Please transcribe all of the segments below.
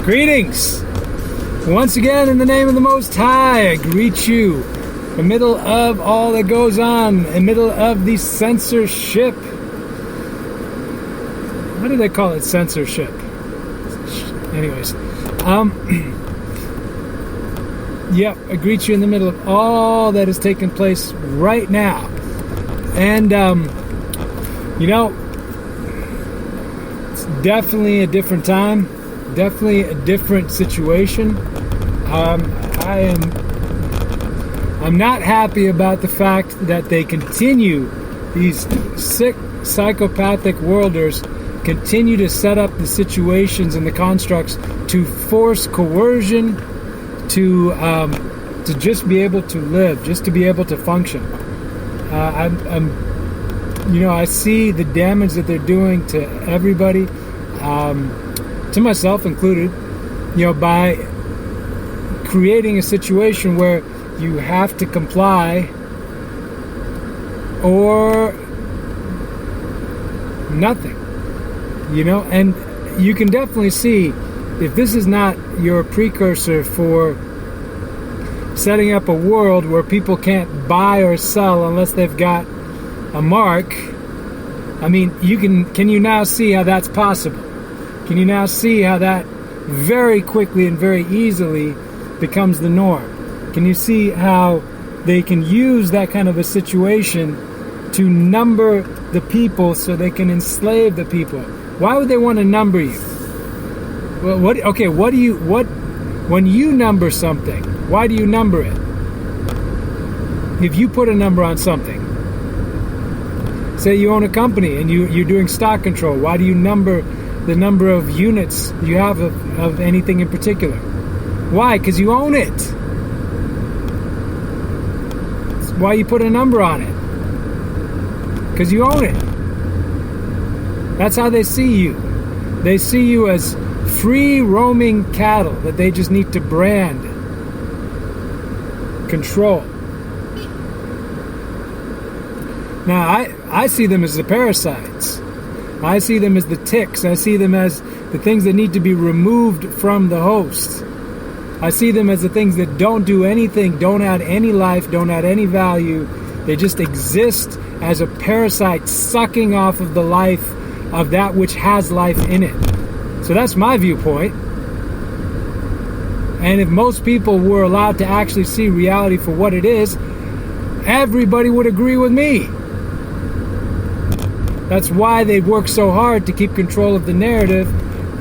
Greetings! Once again, in the name of the Most High, I greet you in the middle of all that goes on, in the middle of the censorship. What do they call it? Censorship. Anyways, yep, I greet you in the middle of all that is taking place right now. And, it's definitely a different time. Definitely a different situation. I'm not happy about the fact that they continue, these sick psychopathic worlders continue to set up the situations and the constructs to force coercion to just be able to live, just to be able to function. I see the damage that they're doing to everybody, to myself included, by creating a situation where you have to comply or nothing, and you can definitely see if this is not your precursor for setting up a world where people can't buy or sell unless they've got a mark. I mean, can you now see how that's possible? Can you now see how that very quickly and very easily becomes the norm? Can you see how they can use that kind of a situation to number the people so they can enslave the people? Why would they want to number you? Well, when you number something, why do you number it? If you put a number on something, say you own a company and you're doing stock control, why do you number the number of units you have of anything in particular? Why? Because you own it. That's why you put a number on it. Because you own it. That's how they see you. They see you as free roaming cattle that they just need to brand, control. Now, I see them as the parasites. I see them as the ticks. I see them as the things that need to be removed from the host. I see them as the things that don't do anything, don't add any life, don't add any value. They just exist as a parasite sucking off of the life of that which has life in it. So that's my viewpoint. And if most people were allowed to actually see reality for what it is, everybody would agree with me. That's why they work so hard to keep control of the narrative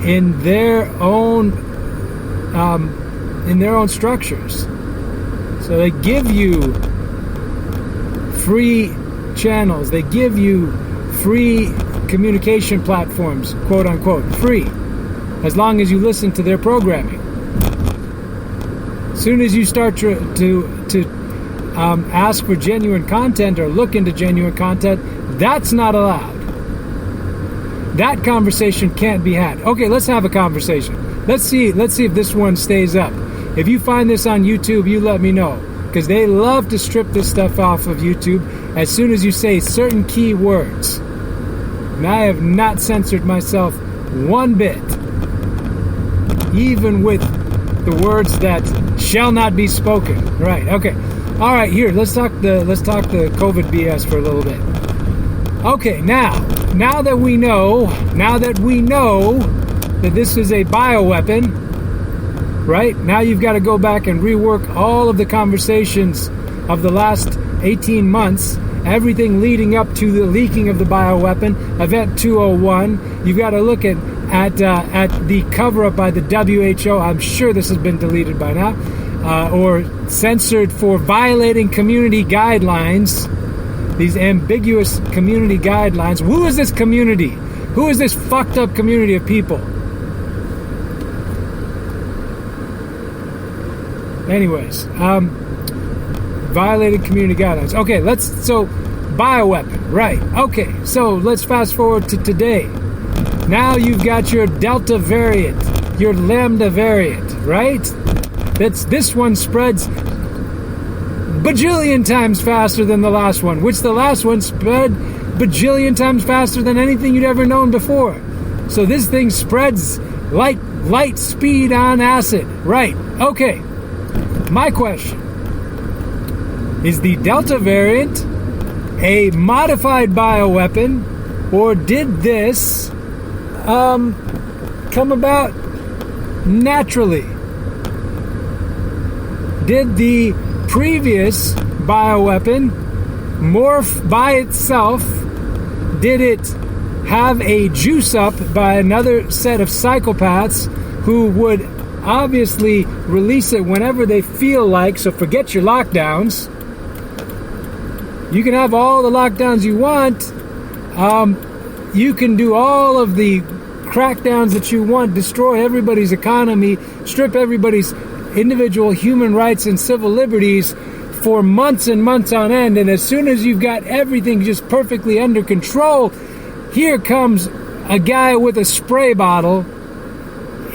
in their own structures. So they give you free channels. They give you free communication platforms, quote unquote, free, as long as you listen to their programming. As soon as you start to ask for genuine content or look into genuine content, that's not allowed. That conversation can't be had. Okay, let's have a conversation. Let's see if this one stays up. If you find this on YouTube, you let me know, because they love to strip this stuff off of YouTube as soon as you say certain key words. And I have not censored myself one bit, even with the words that shall not be spoken. Right? Okay. All right. Here, let's talk the COVID BS for a little bit. Okay. Now that we know that this is a bioweapon, right? Now you've got to go back and rework all of the conversations of the last 18 months, everything leading up to the leaking of the bioweapon, Event 201. You've got to look at the cover-up by the WHO. I'm sure this has been deleted by now, or censored for violating community guidelines. These ambiguous community guidelines. Who is this community? Who is this fucked up community of people? Anyways, violated community guidelines. Okay, bioweapon, right. Okay, so let's fast forward to today. Now you've got your Delta variant, your Lambda variant, right? This one spreads bajillion times faster than the last one, which the last one spread bajillion times faster than anything you'd ever known before. So this thing spreads like Light speed on acid. Right. Okay. My question. Is the Delta variant a modified bioweapon, or did this come about naturally? Did the previous bioweapon morph by itself? Did it have a juice up by another set of psychopaths who would obviously release it whenever they feel like? So forget your lockdowns. You can have all the lockdowns you want. You can do all of the crackdowns that you want, destroy everybody's economy, strip everybody's individual human rights and civil liberties for months and months on end. And as soon as you've got everything just perfectly under control, here comes a guy with a spray bottle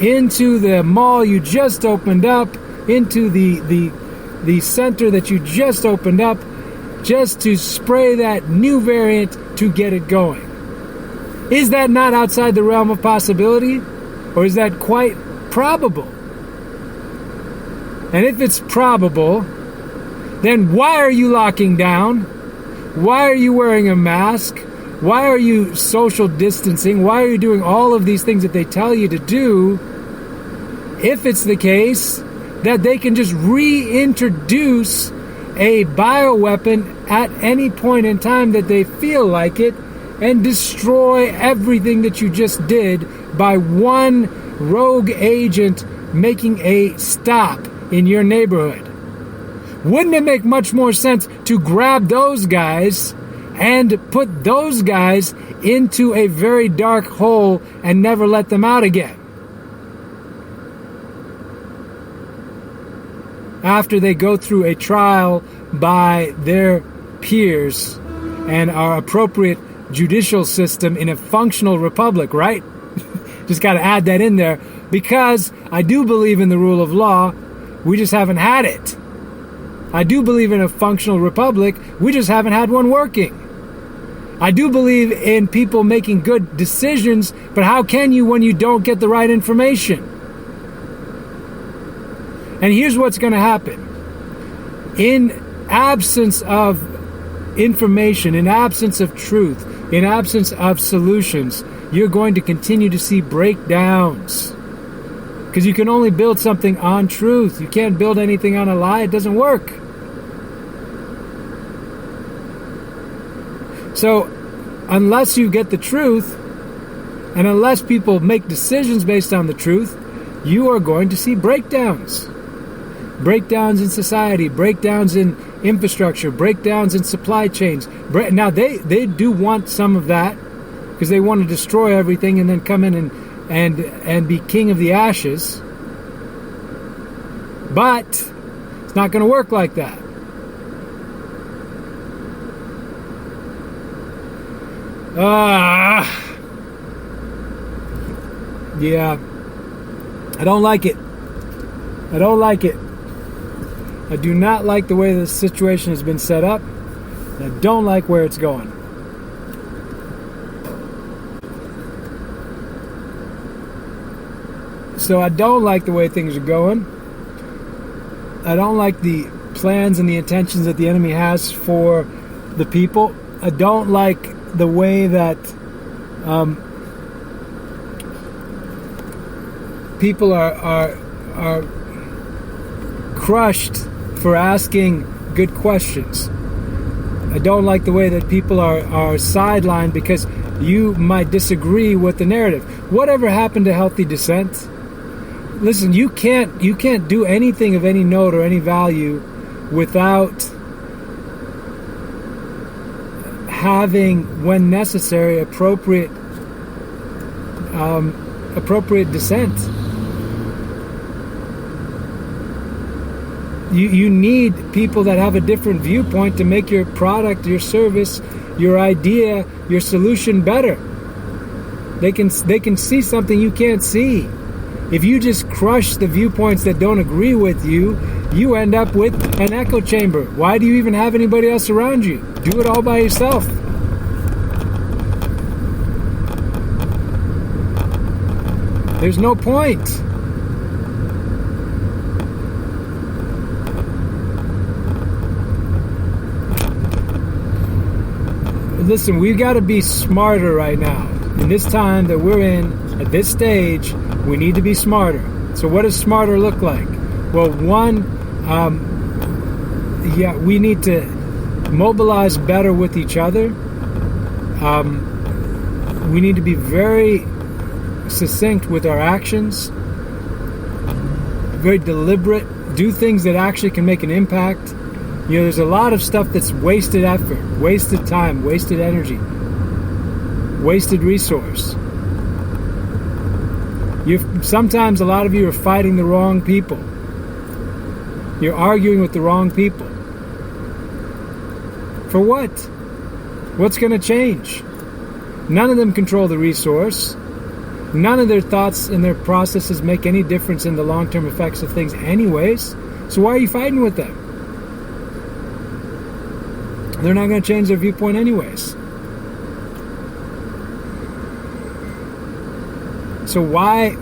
into the mall you just opened up, into the center that you just opened up, just to spray that new variant to get it going. Is that not outside the realm of possibility? Or is that quite probable? And if it's probable, then why are you locking down? Why are you wearing a mask? Why are you social distancing? Why are you doing all of these things that they tell you to do? If it's the case that they can just reintroduce a bioweapon at any point in time that they feel like it and destroy everything that you just did by one rogue agent making a stop in your neighborhood. Wouldn't it make much more sense to grab those guys and put those guys into a very dark hole and never let them out again? After they go through a trial by their peers and our appropriate judicial system in a functional republic, right? Just got to add that in there, because I do believe in the rule of law. We just haven't had it. I do believe in a functional republic. We just haven't had one working. I do believe in people making good decisions, but how can you when you don't get the right information? And here's what's going to happen. In absence of information, in absence of truth, in absence of solutions, you're going to continue to see breakdowns. Because you can only build something on truth. You can't build anything on a lie. It doesn't work. So, unless you get the truth, and unless people make decisions based on the truth, you are going to see breakdowns. Breakdowns in society, breakdowns in infrastructure, breakdowns in supply chains. Now, they do want some of that, because they want to destroy everything and then come in and be king of the ashes. But it's not going to work like that. Yeah. I don't like it. I don't like it. I do not like the way this situation has been set up. I don't like where it's going. So I don't like the way things are going. I don't like the plans and the intentions that the enemy has for the people. I don't like the way that people are crushed for asking good questions. I don't like the way that people are sidelined because you might disagree with the narrative. Whatever happened to healthy dissent? Listen, you can't do anything of any note or any value without having, when necessary, appropriate dissent. You need people that have a different viewpoint to make your product, your service, your idea, your solution better. They can see something you can't see. If you just crush the viewpoints that don't agree with you, you end up with an echo chamber. Why do you even have anybody else around you? Do it all by yourself. There's no point. Listen, we've got to be smarter right now. In this time that we're in, at this stage, we need to be smarter. So what does smarter look like? Well, one, we need to mobilize better with each other. We need to be very succinct with our actions, very deliberate, do things that actually can make an impact. You know, there's a lot of stuff that's wasted effort, wasted time, wasted energy, wasted resource. Sometimes a lot of you are fighting the wrong people. You're arguing with the wrong people. For what? What's going to change? None of them control the resource. None of their thoughts and their processes make any difference in the long-term effects of things anyways. So why are you fighting with them? They're not going to change their viewpoint anyways. So why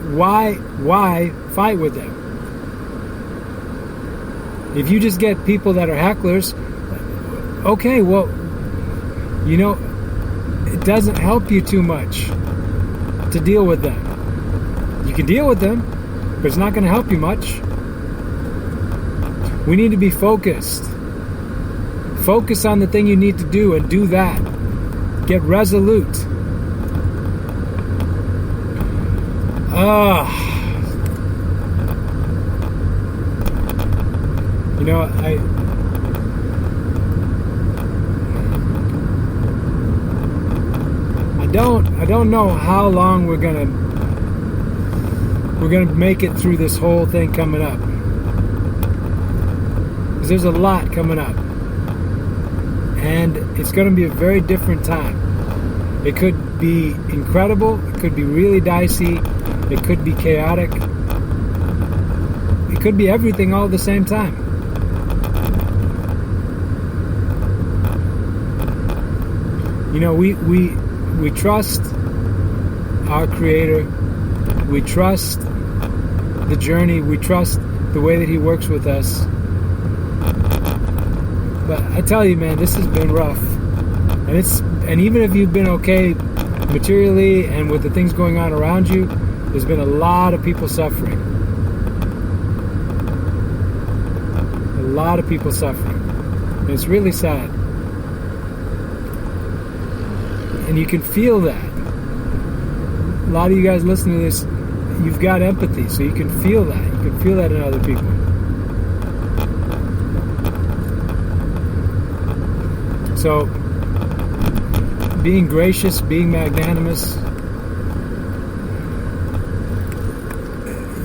fight with them? If you just get people that are hecklers, okay, well, you know, it doesn't help you too much to deal with them. You can deal with them, but it's not going to help you much. We need to be focused. Focus on the thing you need to do and do that. Get resolute. You know, I don't know how long we're gonna make it through this whole thing coming up. Because there's a lot coming up. And it's going to be a very different time. It could be incredible. It could be really dicey. It could be chaotic. It could be everything all at the same time. You know, we trust our Creator. We trust the journey. We trust the way that He works with us. But I tell you, man, this has been rough. And even if you've been okay materially and with the things going on around you, there's been a lot of people suffering. A lot of people suffering. And it's really sad. And you can feel that. A lot of you guys listening to this, you've got empathy, so you can feel that. You can feel that in other people. So, being gracious, being magnanimous,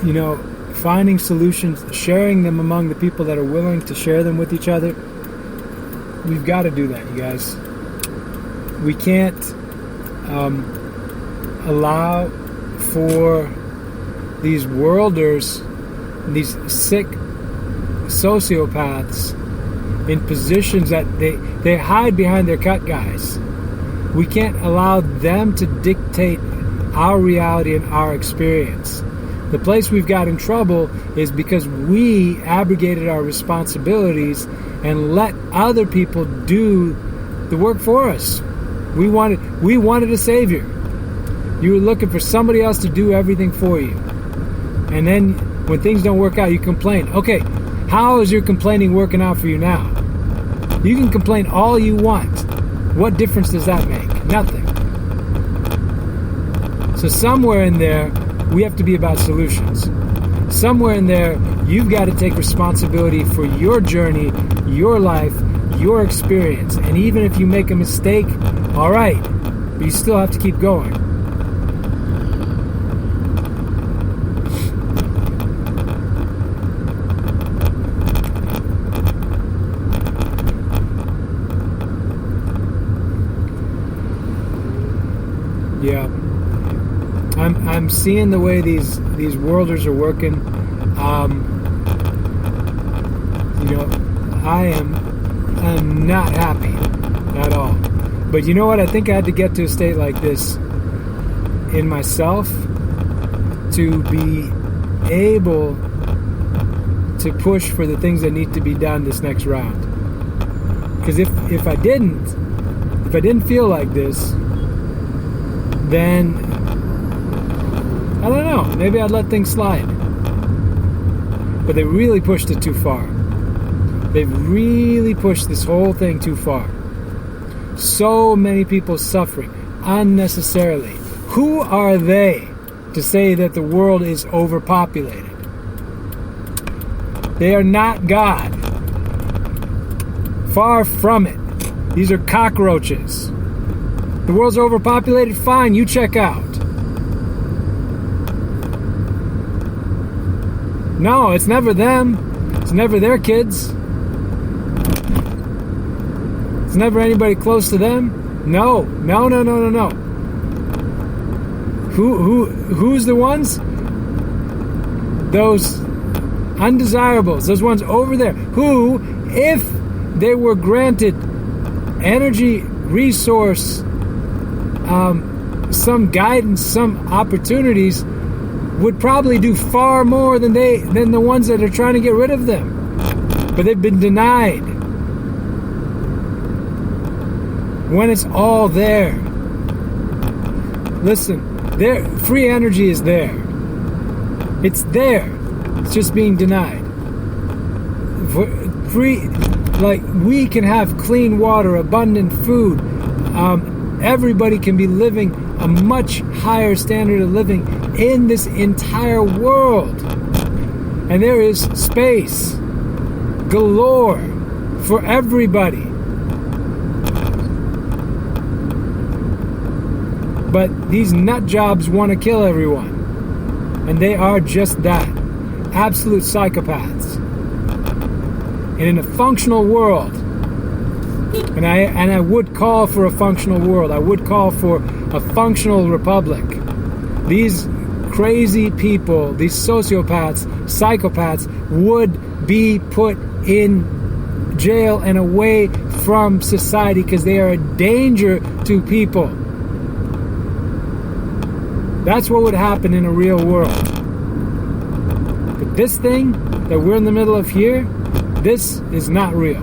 you know, finding solutions, sharing them among the people that are willing to share them with each other. We've got to do that, you guys. We can't allow for these worlders, these sick sociopaths in positions that they hide behind their cut guys. We can't allow them to dictate our reality and our experience. The place we've got in trouble is because we abrogated our responsibilities and let other people do the work for us. We wanted a savior. You were looking for somebody else to do everything for you. And then when things don't work out, you complain. Okay, how is your complaining working out for you now? You can complain all you want. What difference does that make? Nothing. So somewhere in there, we have to be about solutions. Somewhere in there, you've got to take responsibility for your journey, your life, your experience. And even if you make a mistake, all right, but you still have to keep going. Yeah, I'm seeing the way these worlders are working. You know, I'm not happy at all. But you know what? I think I had to get to a state like this in myself to be able to push for the things that need to be done this next round. Because if I didn't feel like this, then I don't know, maybe I'd let things slide. But they really pushed it too far. They've really pushed this whole thing too far. So many people suffering unnecessarily. Who are they to say that the world is overpopulated? They are not God. Far from it. These are cockroaches. The world's overpopulated? Fine, you check out. No, it's never them. It's never their kids. It's never anybody close to them. No. Who's the ones? Those undesirables, those ones over there, who, if they were granted energy, resource, some guidance, some opportunities, would probably do far more than the ones that are trying to get rid of them. But they've been denied. When it's all there. Listen, free energy is there. It's there. It's just being denied. We can have clean water, abundant food. Everybody can be living a much higher standard of living in this entire world. And there is space galore for everybody. But these nut jobs want to kill everyone. And they are just that. Absolute psychopaths. And in a functional world, and I would call for a functional world, I would call for a functional republic, these crazy people, these sociopaths, psychopaths, would be put in jail and away from society because they are a danger to people. That's what would happen in a real world. But this thing that we're in the middle of here, this is not real.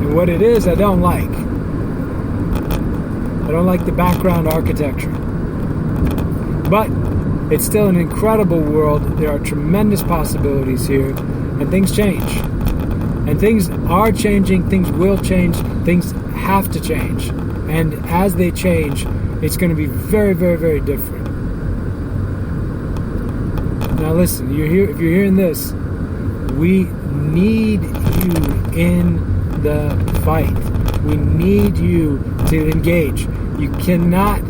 And what it is, I don't like. I don't like the background architecture. But it's still an incredible world. There are tremendous possibilities here, and things change. And things are changing, things will change, things have to change. And as they change, it's going to be very, very, very different. Now listen, if you're hearing this, we need you in the fight. We need you to engage. You cannot,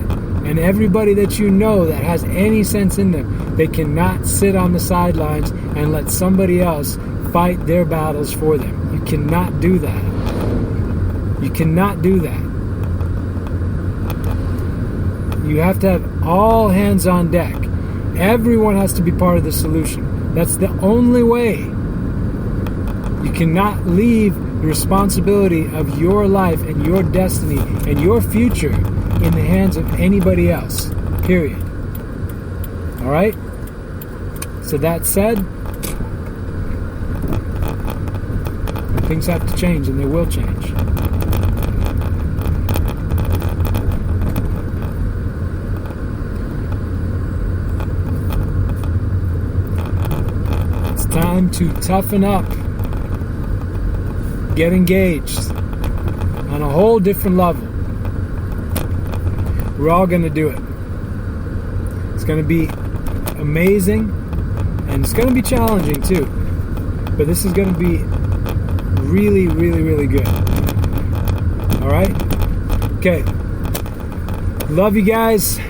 and everybody that you know that has any sense in them, they cannot sit on the sidelines and let somebody else fight their battles for them. You cannot do that. You cannot do that. You have to have all hands on deck. Everyone has to be part of the solution. That's the only way. You cannot leave the responsibility of your life and your destiny and your future in the hands of anybody else. Period. All right? So that said, things have to change, and they will change. It's time to toughen up. Get engaged on a whole different level. We're all going to do it. It's going to be amazing, and it's going to be challenging too. But this is going to be really, really, really good. All right? Okay. Love you guys.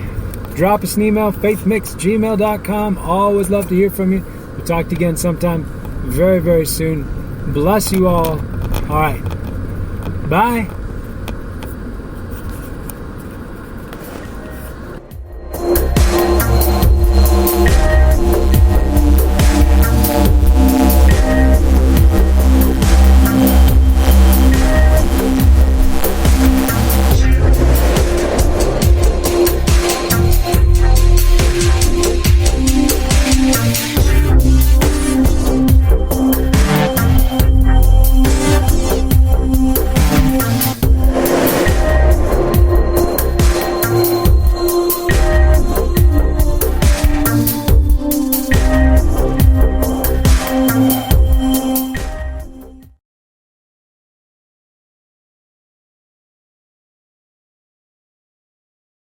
Drop us an email, faithmix@gmail.com. Always love to hear from you. We'll talk to you again sometime very, very soon. Bless you all. All right. Bye.